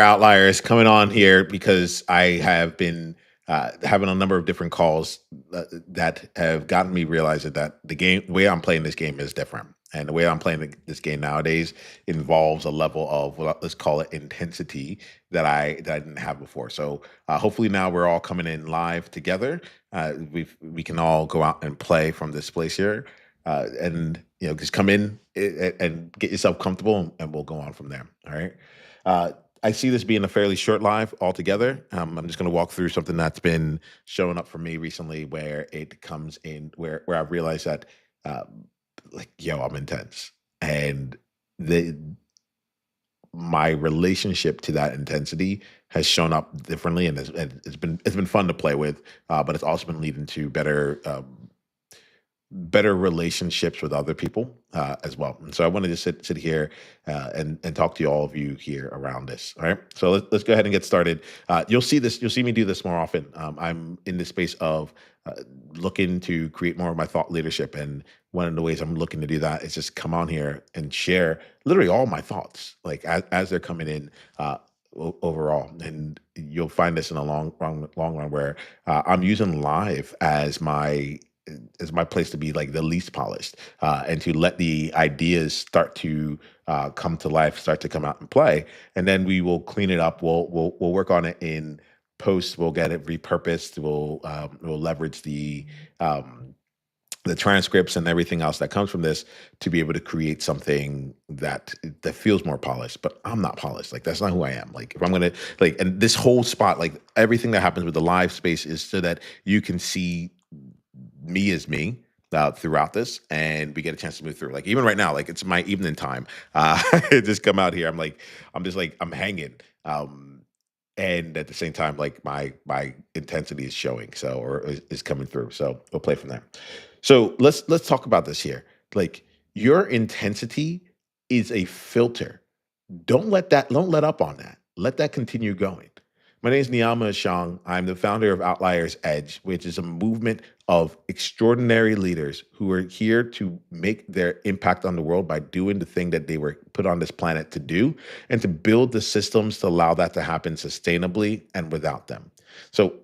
Outliers coming on here because I have been having a number of different calls that have gotten me realizing that the way I'm playing this game is different. And the way I'm playing this game nowadays involves a level of, well, let's call it intensity that I didn't have before. So hopefully now we're all coming in live together. We can all go out and play from this place here, and just come in and get yourself comfortable, and we'll go on from there. All right. Uh, I see this being a fairly short live altogether. I'm just going to walk through something that's been showing up for me recently, where it comes in where I've realized that, uh, like, yo, I'm intense, and the my relationship to that intensity has shown up differently, and it's been fun to play with, but it's also been leading to better relationships with other people as well. And so I wanted to sit here and talk to all of you here around this. All right. So let's go ahead and get started. You'll see this. You'll see me do this more often. I'm in the space of looking to create more of my thought leadership, and one of the ways I'm looking to do that is just come on here and share literally all my thoughts, like as they're coming in. Overall, and you'll find this in a long run where I'm using live as my place to be like the least polished, and to let the ideas start to come to life, start to come out and play, and then we will clean it up. We'll work on it in post. We'll get it repurposed. We'll leverage the transcripts and everything else that comes from this to be able to create something that feels more polished. But I'm not polished. Like, that's not who I am. Like, if I'm gonna, like, and this whole spot, like, everything that happens with the live space is so that you can see me as me throughout this, and we get a chance to move through. Like, even right now, like, it's my evening time. I just come out here. I'm just like, I'm hanging. And at the same time, like, my intensity is showing, so, or is coming through. So we'll play from there. So let's talk about this here. Like, your intensity is a filter. Don't let up on that. Let that continue going. My name is Niiamah Ashong. I'm the founder of Outliers Edge, which is a movement of extraordinary leaders who are here to make their impact on the world by doing the thing that they were put on this planet to do, and to build the systems to allow that to happen sustainably and without them. So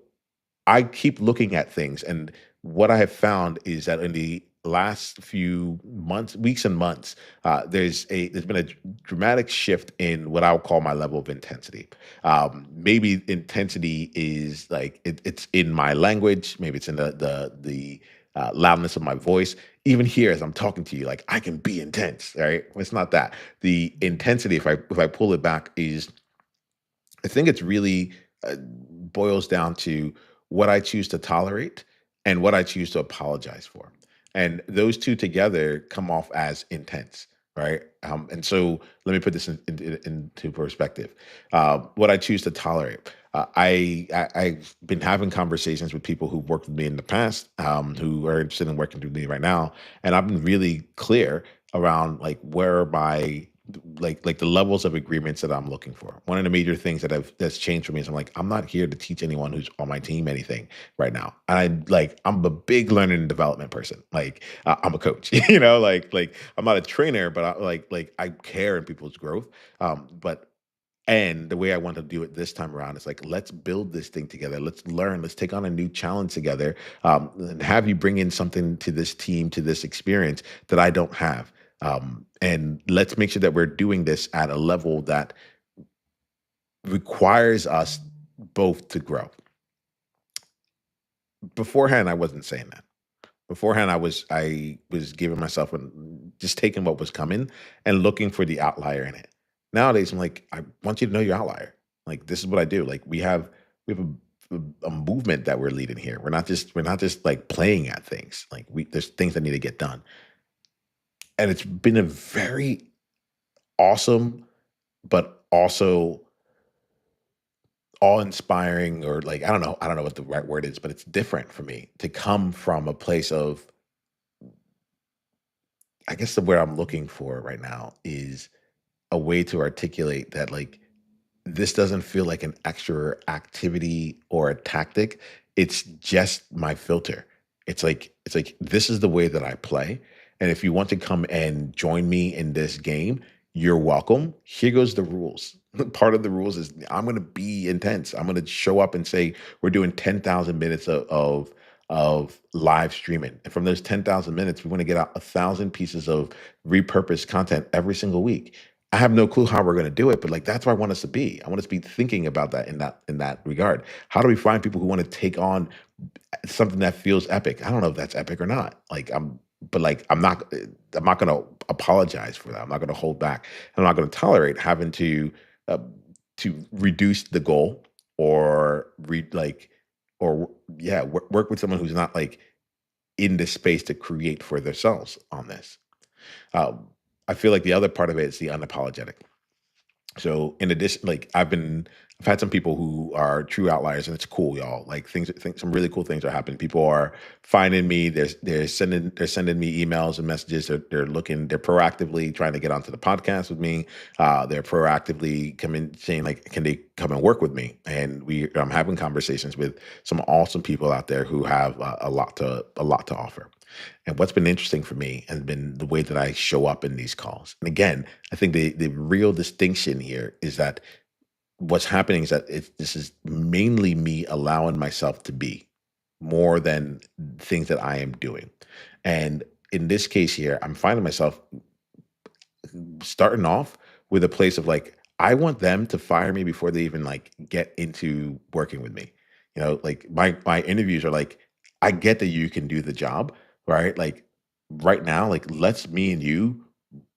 I keep looking at things, and what I have found is that in the last few months, weeks and months, there's been a dramatic shift in what I would call my level of intensity. Maybe intensity is like it's in my language, maybe it's in the loudness of my voice. Even here, as I'm talking to you, like, I can be intense, right? It's not that. The intensity, if I pull it back, is, I think it's really boils down to what I choose to tolerate and what I choose to apologize for. And those two together come off as intense, right? And so let me put this into perspective. What I choose to tolerate. I've been having conversations with people who've worked with me in the past, who are interested in working with me right now, and I've been really clear around, like, where my, like the levels of agreements that I'm looking for. One of the major things that's changed for me is, I'm not here to teach anyone who's on my team anything right now. And I'm a big learning and development person. Like, I'm a coach, like I'm not a trainer, but I care in people's growth. But and the way I want to do it this time around is, like, let's build this thing together. Let's learn. Let's take on a new challenge together, and have you bring in something to this team, to this experience that I don't have. And let's make sure that we're doing this at a level that requires us both to grow. Beforehand, I wasn't saying that. Beforehand, I was giving myself just taking what was coming and looking for the outlier in it. Nowadays, I'm like, I want you to know your outlier. Like, this is what I do. Like, we have a movement that we're leading here. We're not just like playing at things. Like, there's things that need to get done, and it's been a very awesome, but also awe-inspiring, or, like, I don't know what the right word is, but it's different for me to come from a place of, I guess, the where I'm looking for right now is a way to articulate that, like, this doesn't feel like an extra activity or a tactic. It's just my filter. It's like this is the way that I play. And if you want to come and join me in this game, you're welcome. Here goes the rules. Part of the rules is I'm going to be intense. I'm going to show up and say we're doing 10,000 minutes of live streaming, and from those 10,000 minutes, we want to get out 1,000 pieces of repurposed content every single week. I have no clue how we're going to do it, but like that's where I want us to be. I want us to be thinking about that in that regard. How do we find people who want to take on something that feels epic? I don't know if that's epic or not. But like I'm not going to apologize for that. I'm not going to hold back. I'm not going to tolerate having uh, to reduce the goal or read like or yeah work with someone who's not like in this space to create for themselves on this. Um, I feel like the other part of it is the unapologetic. So in addition, like I've had some people who are true outliers, and it's cool, y'all. Like think some really cool things are happening. People are finding me. They're sending me emails and messages. They're proactively trying to get onto the podcast with me. They're proactively coming saying like, can they come and work with me? And I'm having conversations with some awesome people out there who have a lot to offer. And what's been interesting for me has been the way that I show up in these calls. And again, I think the real distinction here is that what's happening is that this is mainly me allowing myself to be more than things that I am doing. And in this case here, I'm finding myself starting off with a place of like, I want them to fire me before they even like get into working with me. Like my interviews are like, I get that you can do the job, right? Like right now, like let's me and you,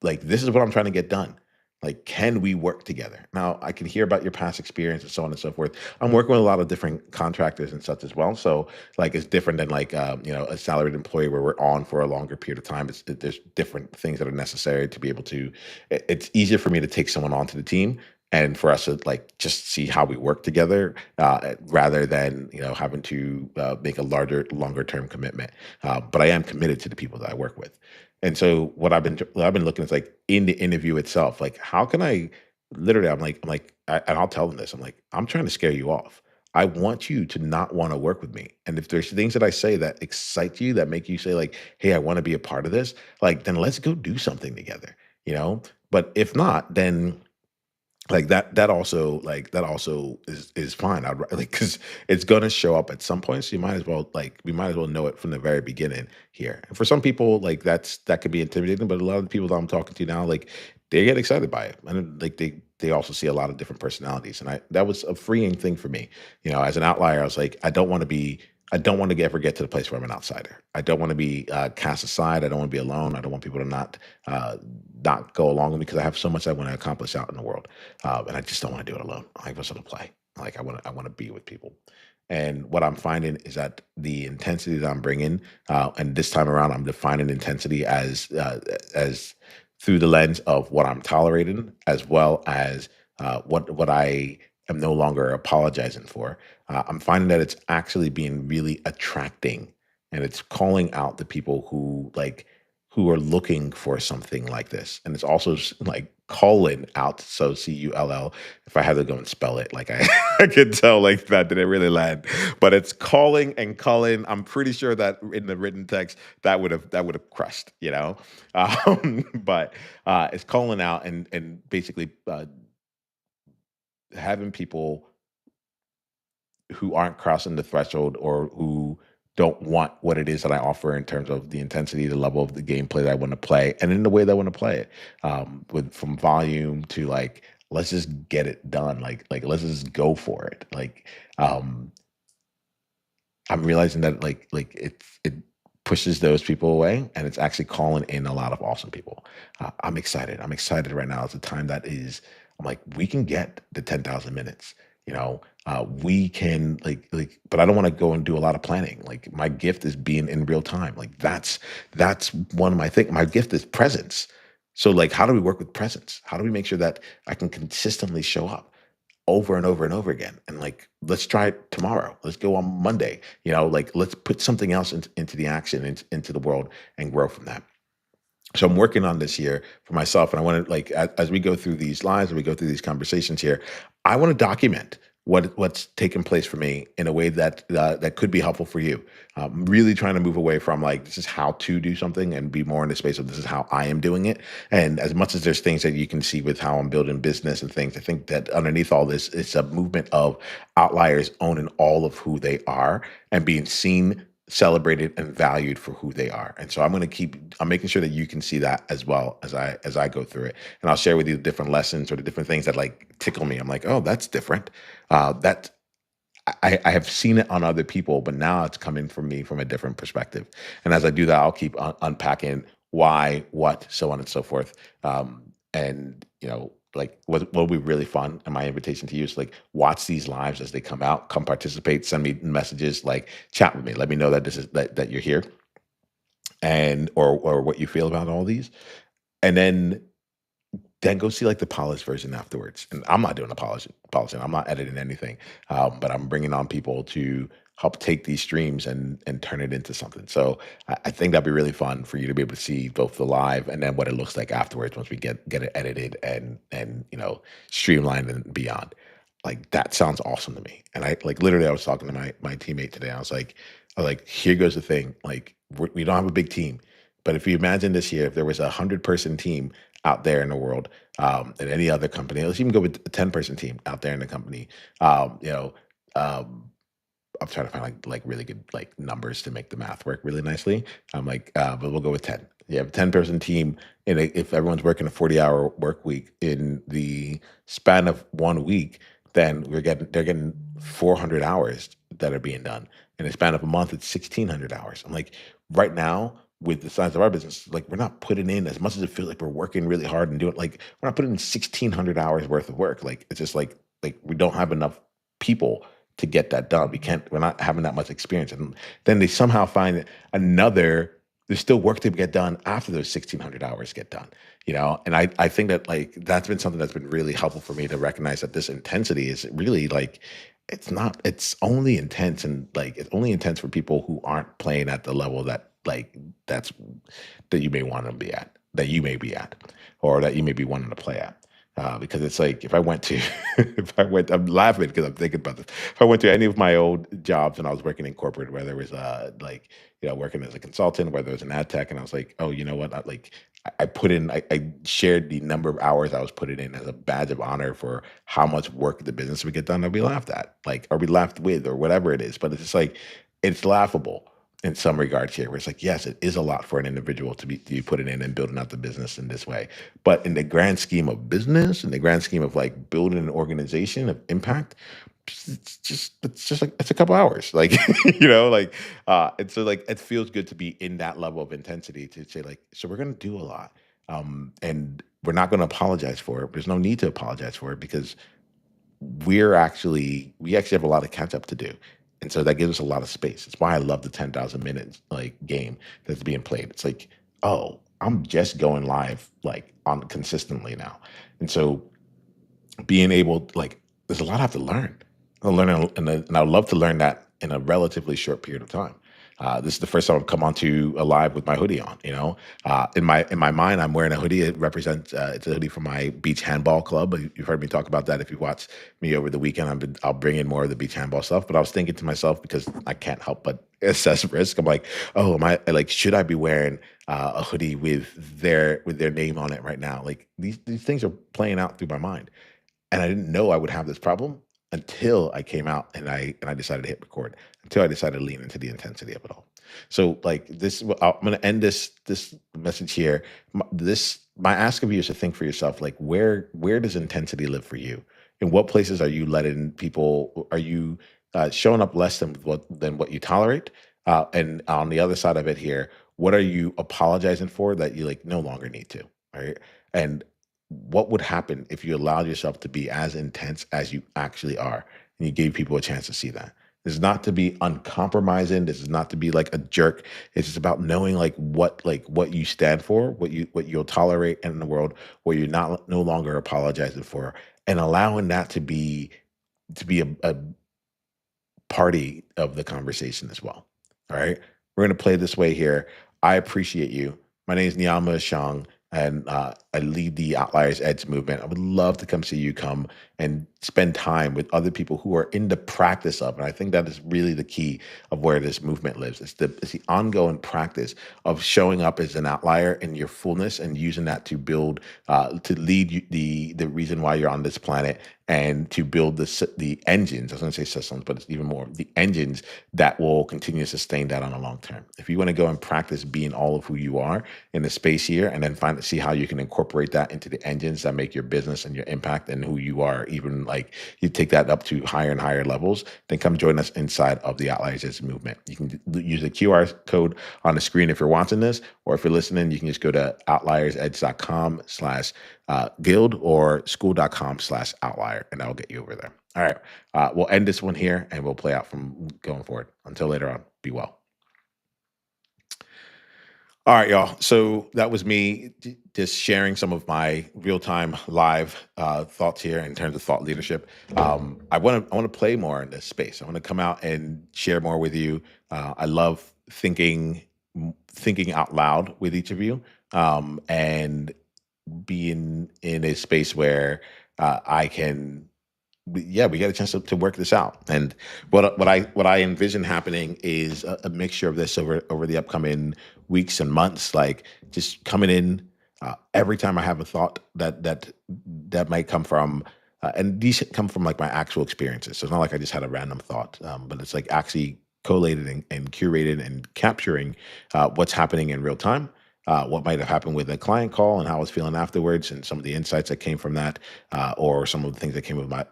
like this is what I'm trying to get done. Like, can we work together? Now, I can hear about your past experience and so on and so forth. I'm working with a lot of different contractors and such as well. So, like, it's different than like a salaried employee where we're on for a longer period of time. There's different things that are necessary to be able to. It's easier for me to take someone onto the team and for us to like just see how we work together rather than having to make a longer term commitment. But I am committed to the people that I work with. And so what I've been looking is like in the interview itself, like how can I literally and I'll tell them this. I'm like, I'm trying to scare you off. I want you to not want to work with me. And if there's things that I say that excite you, that make you say like, hey, I want to be a part of this, like then let's go do something together, you know? But if not, then like that also is fine. I'd like because it's gonna show up at some point. So you might as well like we might as well know it from the very beginning here. And for some people, like that could be intimidating, but a lot of the people that I'm talking to now, like they get excited by it. And like they also see a lot of different personalities. And I that was a freeing thing for me. As an outlier, I was like, I don't want to ever get to the place where I'm an outsider. I don't want to be cast aside. I don't want to be alone. I don't want people to uh, not go along with me because I have so much I want to accomplish out in the world, and I just don't want to do it alone. I just want to play. Like I want to be with people. And what I'm finding is that the intensity that I'm bringing, and this time around, I'm defining intensity as through the lens of what I'm tolerating, as well as what I am no longer apologizing for. I'm finding that it's actually being really attracting, and it's calling out the people who are looking for something like this, and it's also like calling out. So CULL. If I had to go and spell it, like I, I could tell, like that didn't really land, but it's calling and calling. I'm pretty sure that in the written text that would have crushed, but it's calling out and basically having people who aren't crossing the threshold or who don't want what it is that I offer in terms of the intensity, the level of the gameplay that I want to play, and in the way that I want to play it, with from volume to like let's just get it done, like let's just go for it. Um, I'm realizing that it pushes those people away, and it's actually calling in a lot of awesome people. I'm excited. I'm excited right now. It's a time that is. I'm like, we can get the 10,000 minutes. We can but I don't want to go and do a lot of planning. Like my gift is being in real time. Like that's one of my things. My gift is presence. So like, how do we work with presence? How do we make sure that I can consistently show up over and over and over again? And like, let's try it tomorrow. Let's go on Monday. Like let's put something else into the action, into the world, and grow from that. So I'm working on this year for myself, and I want to like as we go through these lives and we go through these conversations here, I want to document. what's taken place for me in a way that could be helpful for you. Really trying to move away from like this is how to do something and be more in the space of this is how I am doing it. And as much as there's things that you can see with how I'm building business and things, I think that underneath all this, it's a movement of outliers owning all of who they are and being seen, celebrated, and valued for who they are. And so I'm making sure that you can see that as well as I go through it. And I'll share with you the different lessons or the different things that like tickle me. I'm like, oh, that's different. That I have seen it on other people, but now it's coming from me from a different perspective. And as I do that, I'll keep unpacking why, what, so on and so forth. And like what will be really fun. And my invitation to you is like watch these lives as they come out, come participate, send me messages, like chat with me, let me know that that you're here and or what you feel about all these, and then go see like the polished version afterwards. And I'm not doing the polishing. I'm not editing anything, but I'm bringing on people to help take these streams and turn it into something. So I think that'd be really fun for you to be able to see both the live and then what it looks like afterwards once we get it edited and streamlined and beyond. Like that sounds awesome to me. And I like literally I was talking to my teammate today. I was like, here goes the thing. Like we don't have a big team, but if you imagine this year, if there was 100-person team out there in the world, in any other company. Let's even go with a 10-person team out there in the company. Um, you know, um, I'm trying to find like really good like numbers to make the math work really nicely. I'm like, but we'll go with 10. You have a 10-person team, and if everyone's working a 40-hour work week in the span of 1 week, then they're getting 400 hours that are being done. In the span of a month, it's 1,600 hours. I'm like, right now, with the size of our business, like we're not putting in as much as it feels like we're working really hard and doing like we're not putting in 1,600 hours worth of work. Like it's just like we don't have enough people to get that done. We're not having that much experience. And then they somehow find there's still work to get done after those 1,600 hours get done, And I think that like, that's been something that's been really helpful for me to recognize that this intensity is really like, it's only intense and like, it's only intense for people who aren't playing at the level that like, that's, that you may want to be at, that you may be at, or that you may be wanting to play at. Because it's like if I went to, I'm laughing because I'm thinking about this. If I went to any of my old jobs and I was working in corporate, whether it was like working as a consultant, whether it was an ad tech, and I was like, oh, you know what? I put in, I shared the number of hours I was putting in as a badge of honor for how much work the business would get done. I'd be laughed at, like, or be laughed with, or whatever it is. But it's just like it's laughable in some regards here, where it's like, yes, it is a lot for an individual to be putting in and building out the business in this way. But in the grand scheme of business, in the grand scheme of like building an organization of impact, it's just like it's a couple hours. Like, like and so like it feels good to be in that level of intensity to say, like, so we're gonna do a lot. And we're not gonna apologize for it. There's no need to apologize for it because we actually have a lot of catch up to do. And so that gives us a lot of space. It's why I love the 10,000 minutes like game that's being played. It's like, oh, I'm just going live like on consistently now. And so being able like there's a lot I have to learn. I'll learn and I'd love to learn that in a relatively short period of time. This is the first time I've come onto a live with my hoodie on. In my mind, I'm wearing a hoodie. It represents it's a hoodie from my beach handball club. You've heard me talk about that. If you watch me over the weekend, I'll bring in more of the beach handball stuff. But I was thinking to myself because I can't help but assess risk. I'm like, oh, am I like should I be wearing a hoodie with their name on it right now? Like these things are playing out through my mind. And I didn't know I would have this problem until I came out and I decided to hit record, until I decided to lean into the intensity of it all. So like this, I'm going to end this message here. My ask of you is to think for yourself, like where does intensity live for you? In what places are you letting people? Are you showing up less than what you tolerate? And on the other side of it here, what are you apologizing for that you like no longer need to? Right? And what would happen if you allowed yourself to be as intense as you actually are and you gave people a chance to see that? This is not to be uncompromising. This is not to be like a jerk. It's just about knowing like what you stand for, what you'll tolerate in the world, what you're not no longer apologizing for, and allowing that to be a party of the conversation as well. All right. We're going to play this way here. I appreciate you. My name is Niiamah Ashong, and I lead the Outliers Edge movement. I would love to come see you come and spend time with other people who are in the practice of. And I think that is really the key of where this movement lives. It's the ongoing practice of showing up as an outlier in your fullness and using that to build, to lead the reason why you're on this planet, and to build the engines. I was going to say systems, but it's even more the engines that will continue to sustain that on a long term. If you want to go and practice being all of who you are in the space here, and then see how you can incorporate that into the engines that make your business and your impact and who you are, even like you take that up to higher and higher levels, then come join us inside of the Outliers Edge movement. You can use the QR code on the screen if you're watching this, or if you're listening, you can just go to outliersedge.com/guild or school.com/outlier, and that'll get you over there. All right. We'll end this one here and we'll play out from going forward. Until later on, be well. All right, y'all. So that was me just sharing some of my real-time live thoughts here in terms of thought leadership. I want to play more in this space. I want to come out and share more with you. I love thinking out loud with each of you, and being in a space where I can we get a chance to work this out. And what I envision happening is a mixture of this over the upcoming weeks and months, like just coming in every time I have a thought that might come from. And these come from like my actual experiences. So it's not like I just had a random thought, but it's like actually collated and curated and capturing what's happening in real time, what might have happened with a client call and how I was feeling afterwards, and some of the insights that came from that, or some of the things that came with my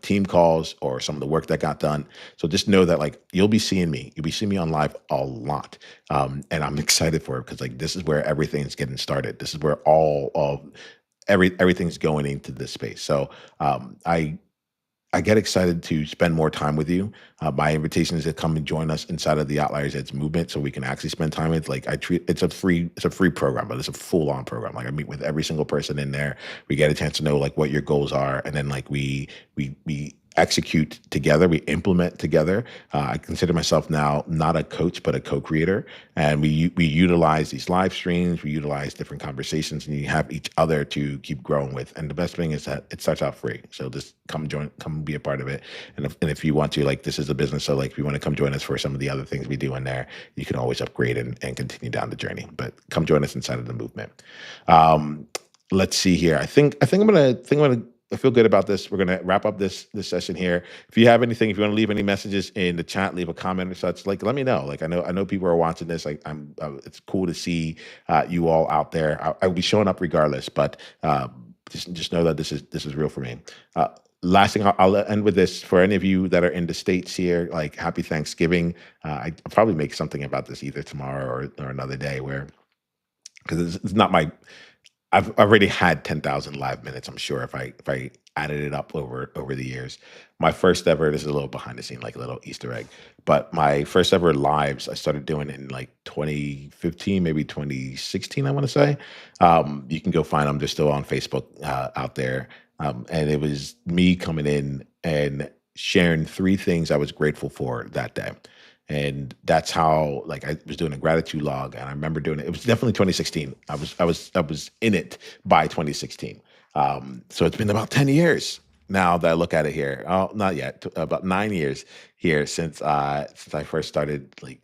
team calls, or some of the work that got done. So just know that like you'll be seeing me on live a lot, and I'm excited for it because like this is where everything's getting started. This is where all of everything's going into this space. So I get excited to spend more time with you. My invitation is to come and join us inside of the Outliers Edge movement, so we can actually spend time with. Like I treat it's a free program, but it's a full on program. Like I meet with every single person in there. We get a chance to know like what your goals are, and then like we execute together. We implement together. I consider myself now not a coach but a co-creator, and we utilize these live streams. We utilize different conversations, and you have each other to keep growing with. And the best thing is that it starts out free. So just come be a part of it. And if you want to, like this is a business, so like if you want to come join us for some of the other things we do in there, you can always upgrade and continue down the journey. But come join us inside of the movement. Let's see here. I feel good about this. We're gonna wrap up this session here. If you have anything, if you want to leave any messages in the chat, leave a comment or such. Like, let me know. Like, I know people are watching this. Like, it's cool to see you all out there. I'll be showing up regardless, but just know that this is real for me. Last thing, I'll end with this. For any of you that are in the States here, like happy Thanksgiving. I'll probably make something about this either tomorrow or another day, where because it's not my. I've already had 10,000 live minutes. I'm sure if I added it up over the years. My first ever. This is a little behind the scene, like a little Easter egg. But my first ever lives, I started doing it in like 2015, maybe 2016. I want to say. You can go find them. They're still on Facebook out there. And it was me coming in and sharing three things I was grateful for that day. And that's how like I was doing a gratitude log, and I remember doing it. It was definitely 2016. I was in it by 2016. So it's been about 10 years now that I look at it here. Oh, not yet. About 9 years here since I first started like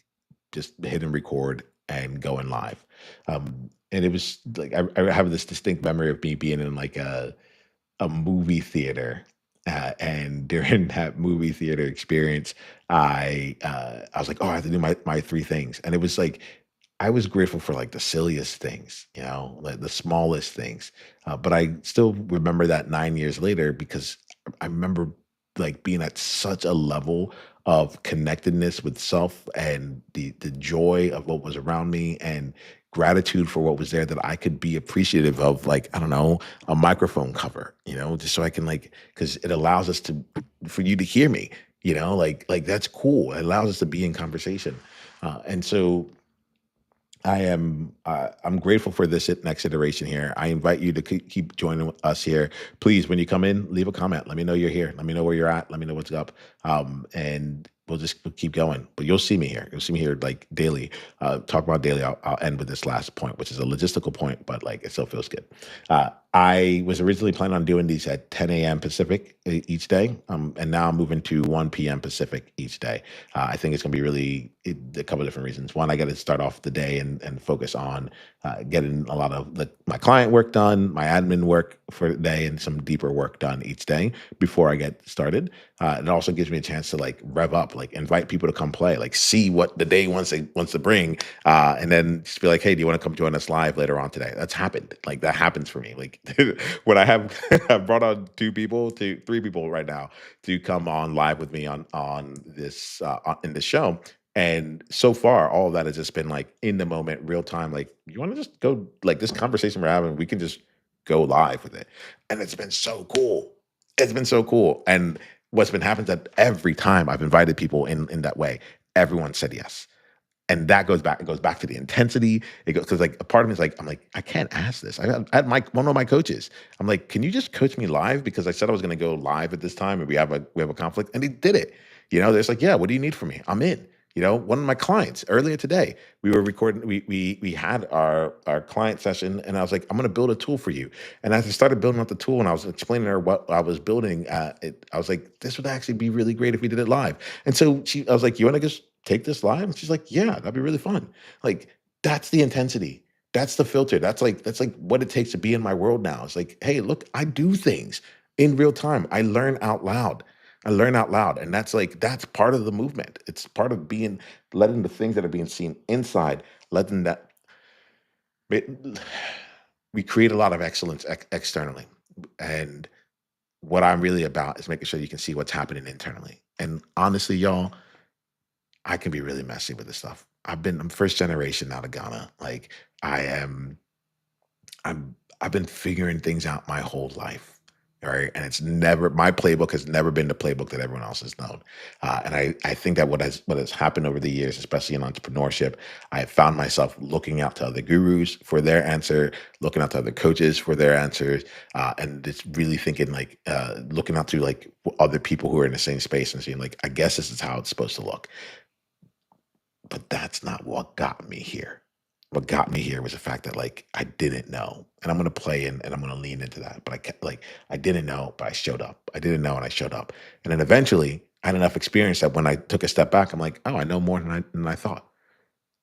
just hitting record and going live. And it was like I have this distinct memory of me being in like a movie theater. And during that movie theater experience, I was like, oh, I have to do my three things, and it was like I was grateful for like the silliest things, like the smallest things. But I still remember that 9 years later because I remember like being at such a level of connectedness with self and the joy of what was around me and gratitude for what was there, that I could be appreciative of, like, I don't know, a microphone cover, just so I can like, because it allows us to, for you to hear me, like that's cool. It allows us to be in conversation. And so I'm grateful for this next iteration here. I invite you to keep joining us here. Please, when you come in, leave a comment. Let me know you're here. Let me know where you're at. Let me know what's up. And we'll keep going. But you'll see me here. You'll see me here like daily. Talk about daily. I'll end with this last point, which is a logistical point, but like it still feels good. I was originally planning on doing these at 10 a.m. Pacific each day, and now I'm moving to 1 p.m. Pacific each day. I think it's going to be a couple of different reasons. One, I got to start off the day and focus on getting a lot of my client work done, my admin work for the day, and some deeper work done each day before I get started. It also gives me a chance to like rev up, like invite people to come play, like see what the day wants to bring, and then just be like, hey, do you want to come join us live later on today? That's happened. Like that happens for me. Like when I have I've brought on three people right now to come on live with me on this in the show. And so far, all of that has just been like in the moment, real time. Like, you want to just go like this conversation we're having, we can just go live with it. And it's been so cool. It's been so cool. And what's been happening is that every time I've invited people in that way, everyone said yes. And that goes back to the intensity. It goes because like a part of me is like, I'm like, I can't ask this. I had one of my coaches. I'm like, can you just coach me live? Because I said I was going to go live at this time and we have a conflict. And he did it. They're just like, yeah, what do you need from me? I'm in. One of my clients earlier today, we were recording, we had our client session, and I was like, I'm gonna build a tool for you. And as I started building out the tool and I was explaining to her what I was building, I was like, this would actually be really great if we did it live. And so I was like, you wanna just take this live? And she's like, yeah, that'd be really fun. Like, that's the intensity. That's the filter. That's like what it takes to be in my world now. It's like, hey, look, I do things in real time. I learn out loud. I learn out loud. And that's part of the movement. It's part of letting the things that are being seen inside, letting that it- we create a lot of excellence externally. And what I'm really about is making sure you can see what's happening internally. And honestly, y'all, I can be really messy with this stuff. I'm first generation out of Ghana. Like I am I've been figuring things out my whole life. Right. And it's never my playbook has never been the playbook that everyone else has known. And I think that what has happened over the years, especially in entrepreneurship, I have found myself looking out to other gurus for their answer, looking out to other coaches for their answers, and just really thinking like looking out to like other people who are in the same space and seeing like, I guess this is how it's supposed to look. But that's not what got me here. What got me here was the fact that like I didn't know, and I'm gonna play in and I'm gonna lean into that. But I didn't know, but I showed up. I didn't know, and I showed up. And then eventually, I had enough experience that when I took a step back, I'm like, oh, I know more than I thought.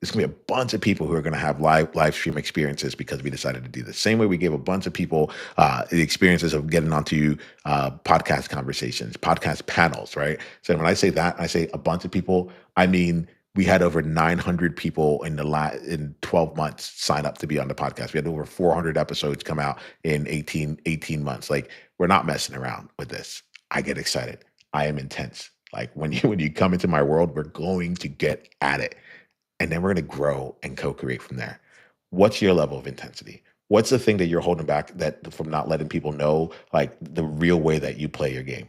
There's gonna be a bunch of people who are gonna have live stream experiences because we decided to do this. Same way we gave a bunch of people the experiences of getting onto podcast conversations, podcast panels, right? So when I say that, I say a bunch of people. I mean we had over 900 people in 12 months sign up to be on the podcast. We had over 400 episodes come out in 18 months. Like we're not messing around with this. I get excited. I am intense. Like when you come into my world, we're going to get at it, and then we're going to grow and co-create from there. What's your level of intensity? What's the thing that you're holding back that from not letting people know like the real way that you play your game?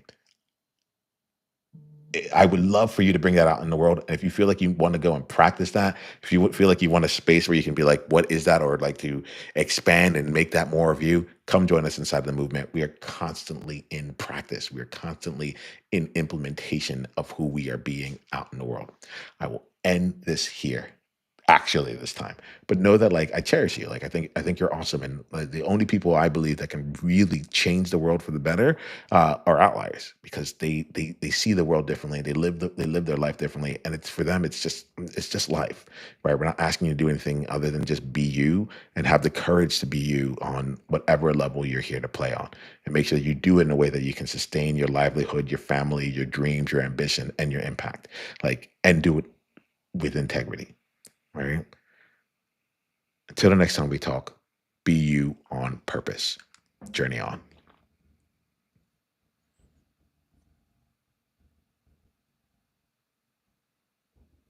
I would love for you to bring that out in the world. And if you feel like you want to go and practice that, if you feel like you want a space where you can be like, what is that? Or like to expand and make that more of you, come join us inside the movement. We are constantly in practice. We are constantly in implementation of who we are being out in the world. I will end this here. Actually, this time, but know that like I cherish you. Like I think you're awesome, and like, the only people I believe that can really change the world for the better are outliers because they see the world differently. They live their life differently, and it's for them. It's just life, right? We're not asking you to do anything other than just be you and have the courage to be you on whatever level you're here to play on, and make sure that you do it in a way that you can sustain your livelihood, your family, your dreams, your ambition, and your impact. Like and do it with integrity, right? Until the next time we talk, be you on purpose. Journey on.